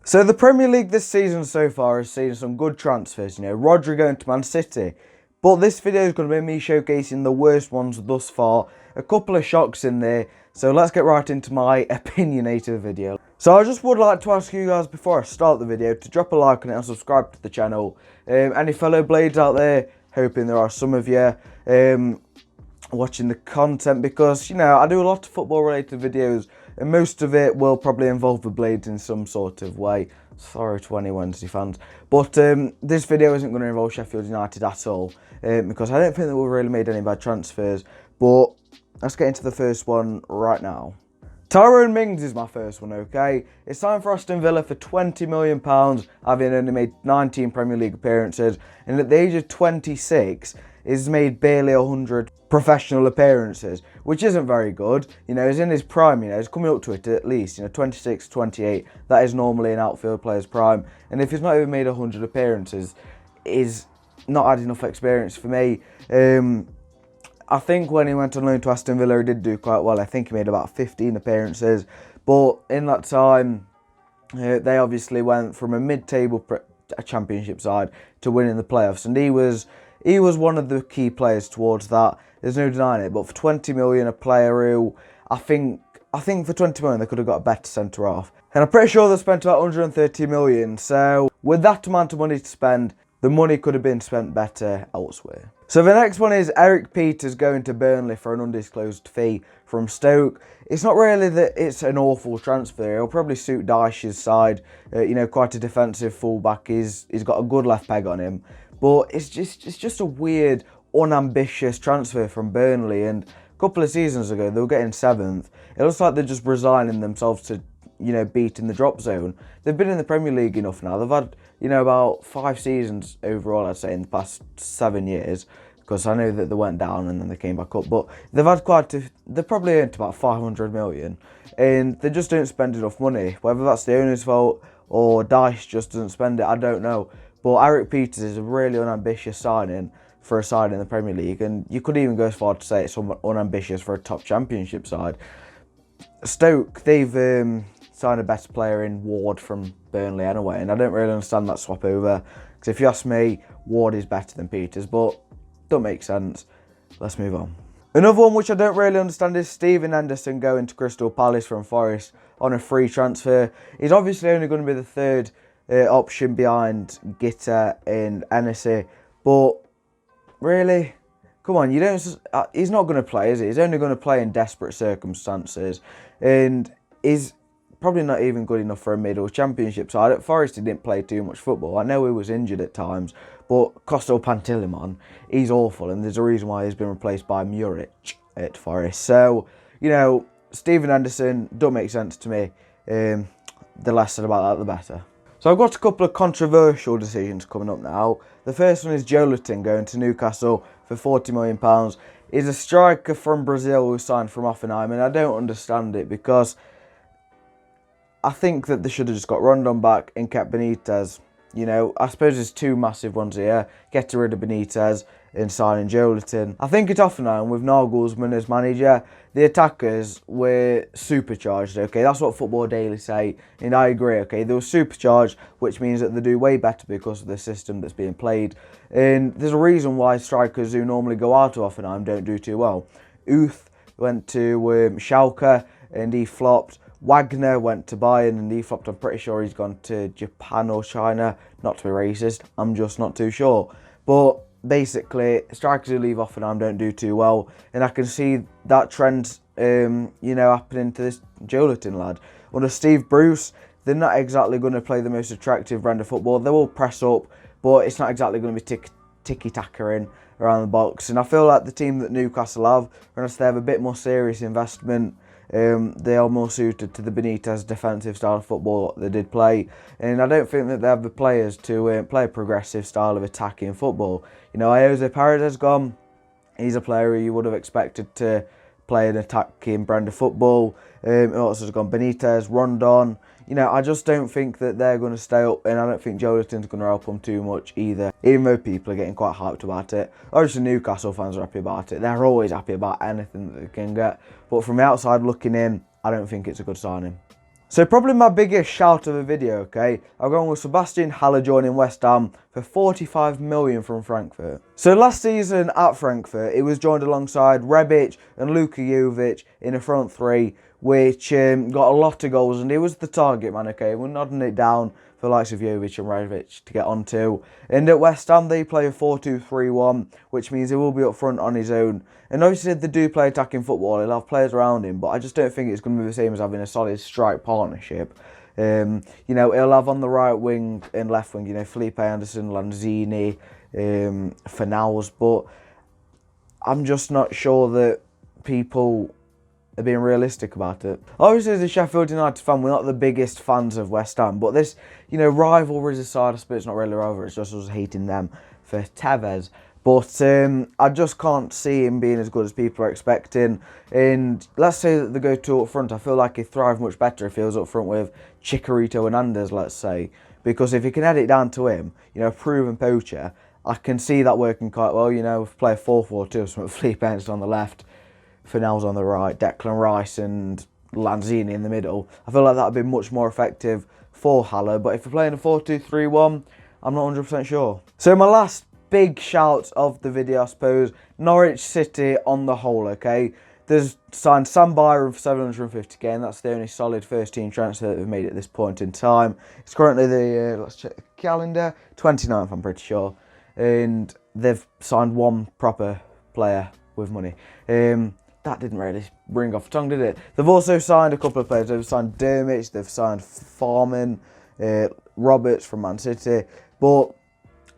So the Premier League this season so far has seen some good transfers, Rodri going to Man City. But this video is going to be me showcasing the worst ones thus far. A couple of shocks in there. So let's get right into my opinionated video. So I just would like to ask you guys before I start the video to drop a like on it and subscribe to the channel. Any fellow Blades out there, hoping there are some of you watching the content, because I do a lot of football related videos and most of it will probably involve the Blades in some sort of way. Sorry to any Wednesday fans, but this video isn't going to involve Sheffield United at all, because I don't think that we've really made any bad transfers. But let's get into the first one right now. Tyrone Mings is my first one, okay? It's signed for Aston Villa for £20 million, having only made 19 Premier League appearances, and at the age of 26, he's made barely 100 professional appearances, which isn't very good. He's in his prime, he's coming up to it at least, 26, 28. That is normally an outfield player's prime. And if he's not even made 100 appearances, he's not had enough experience for me. I think when he went on loan to Aston Villa, he did do quite well. I think he made about 15 appearances. But in that time, they obviously went from a mid-table championship side to winning the playoffs. And he was one of the key players towards that. There's no denying it. But for 20 million, a player who I think for 20 million, they could have got a better centre half. And I'm pretty sure they spent about 130 million. So with that amount of money to spend, the money could have been spent better elsewhere. So the next one is Eric Peters going to Burnley for an undisclosed fee from Stoke. It's not really that it's an awful transfer. It'll probably suit Dyche's side. Quite a defensive fullback. He's got a good left peg on him. But it's just a weird, unambitious transfer from Burnley. And a couple of seasons ago, they were getting 7th. It looks like they're just resigning themselves to, beat in the drop zone. They've been in the Premier League enough now. They've had, about 5 seasons overall, I'd say, in the past 7 years. Because I know that they went down and then they came back up. But they've had they've probably earned about 500 million. And they just don't spend enough money. Whether that's the owner's fault or Dyche just doesn't spend it, I don't know. But Eric Peters is a really unambitious signing for a side in the Premier League. And you could even go as far to say it's somewhat unambitious for a top championship side. Stoke, they've signed a better player in Ward from Burnley anyway. And I don't really understand that swap over. Because if you ask me, Ward is better than Peters. But don't make sense. Let's move on. Another one which I don't really understand is Stephen Henderson going to Crystal Palace from Forest on a free transfer. He's obviously only going to be the third option behind Gitter and Hennessy, but really, come on, he's not going to play, is he? He's only going to play in desperate circumstances, and he's probably not even good enough for a middle championship side. At Forest, he didn't play too much football. I know he was injured at times, but Costo Pantilimon, he's awful, and there's a reason why he's been replaced by Muric at Forest. So, Stephen Henderson don't make sense to me. The less said about that, the better. So I've got a couple of controversial decisions coming up now. The first one is Joelinton going to Newcastle for £40 million. He's a striker from Brazil who signed from Hoffenheim, and I don't understand it because I think that they should have just got Rondon back and kept Benitez. I suppose there's 2 massive ones here. Get rid of Benitez and signing Joelinton. I think at Hoffenheim, with Nagelsmann as manager, the attackers were supercharged, okay? That's what Football Daily say, and I agree, okay? They were supercharged, which means that they do way better because of the system that's being played. And there's a reason why strikers who normally go out of Hoffenheim don't do too well. Uth went to Schalke and he flopped. Wagner went to Bayern and he flopped. I'm pretty sure he's gone to Japan or China. Not to be racist, I'm just not too sure. But basically, strikers who leave Hoffenheim don't do too well. And I can see that trend, happening to this Joelinton lad. Under Steve Bruce, they're not exactly going to play the most attractive brand of football. They will press up, but it's not exactly going to be ticky-tackering around the box. And I feel like the team that Newcastle have, unless they have a bit more serious investment, they are more suited to the Benitez defensive style of football they did play, and I don't think that they have the players to play a progressive style of attacking football. Jose Paredes has gone. He's a player who you would have expected to play an attacking brand of football. Also has gone Benitez, Rondon. I just don't think that they're going to stay up, and I don't think Joelinton's going to help them too much either, even though people are getting quite hyped about it. Obviously, Newcastle fans are happy about it. They're always happy about anything that they can get. But from the outside looking in, I don't think it's a good signing. So probably my biggest shout of the video, okay, I'm going with Sebastien Haller joining West Ham for 45 million from Frankfurt. So last season at Frankfurt, he was joined alongside Rebic and Luka Jovic in a front three, which got a lot of goals, and he was the target man, okay, we're nodding it down for the likes of Jovic and Rebic to get onto. And at West Ham, they play a 4-2-3-1, which means he will be up front on his own. And obviously, they do play attacking football. He'll have players around him, but I just don't think it's going to be the same as having a solid strike partnership. You know, he'll have on the right wing and left wing, you know, Felipe Anderson, Lanzini, Fornals, but I'm just not sure that people are being realistic about it. Obviously, as a Sheffield United fan, we're not the biggest fans of West Ham, but this, you know, rivalry aside, I suppose it's not really a rivalry, it's just us hating them for Tevez. But I just can't see him being as good as people are expecting. And let's say that they go two up front, I feel like he'd thrive much better if he was up front with Chicharito and Anders, let's say. Because if you can head it down to him, you know, a proven poacher, I can see that working quite well. You know, if we play a 4-4-2, so Felipe Anderson on the left, Fornals on the right, Declan Rice and Lanzini in the middle. I feel like that would be much more effective for Haller. But if we're playing a 4-2-3-1, I'm not 100% sure. So my last big shout of the video, I suppose, Norwich City on the whole, okay? They've signed Sam Byron for 750k, and that's the only solid first team transfer that they've made at this point in time. It's currently the, let's check the calendar, 29th, I'm pretty sure. And they've signed one proper player with money. That didn't really ring off the tongue, did it? They've also signed a couple of players. They've signed Dermich, they've signed Farman, Roberts from Man City, but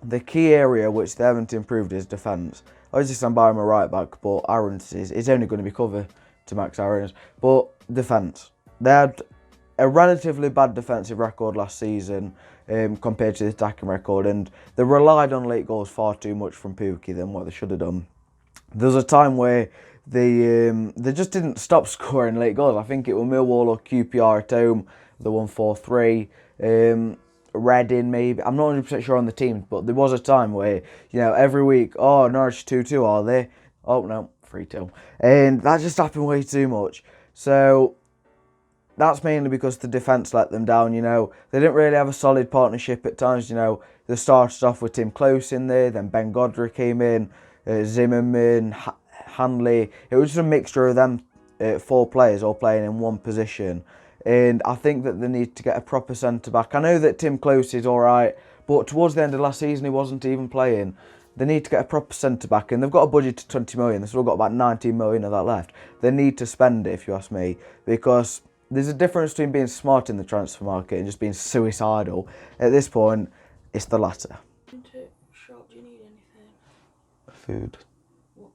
the key area which they haven't improved is defence. Obviously, Sam Byron a right back, but Aarons is only going to be cover to Max Aarons. But defence. They had a relatively bad defensive record last season compared to the attacking record, and they relied on late goals far too much from Pukki than what they should have done. There was a time where they just didn't stop scoring late goals. I think it was Millwall or QPR at home, the 1-4-3. Reading maybe, I'm not 100% sure on the team, but there was a time where, you know, every week, oh, Norwich 2-2, are they? Oh, no, 3-2. And that just happened way too much. So that's mainly because the defence let them down, you know. They didn't really have a solid partnership at times, you know. They started off with Tim Close in there, then Ben Godfrey came in, Zimmerman, Hanley. It was just a mixture of them 4 players all playing in one position. And I think that they need to get a proper centre-back. I know that Tim Close is alright, but towards the end of last season he wasn't even playing. They need to get a proper centre-back, and they've got a budget of 20 million. They've still got about 19 million of that left. They need to spend it, if you ask me, because there's a difference between being smart in the transfer market and just being suicidal. At this point, it's the latter. Shop, do you need anything? Food. What?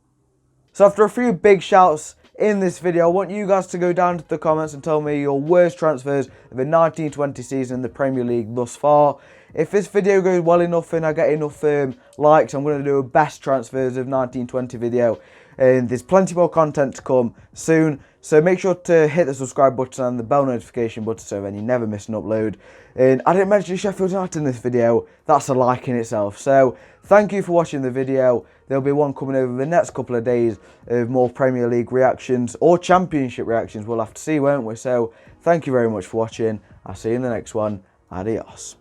So after a few big shouts in this video, I want you guys to go down to the comments and tell me your worst transfers of the 1920 season in the Premier League thus far. If this video goes well enough and I get enough likes, I'm going to do a best transfers of 1920 video. And there's plenty more content to come soon. So make sure to hit the subscribe button and the bell notification button so then you never miss an upload. And I didn't mention Sheffield United in this video. That's a like in itself. So thank you for watching the video. There'll be one coming over the next couple of days of more Premier League reactions or Championship reactions. We'll have to see, won't we? So thank you very much for watching. I'll see you in the next one. Adios.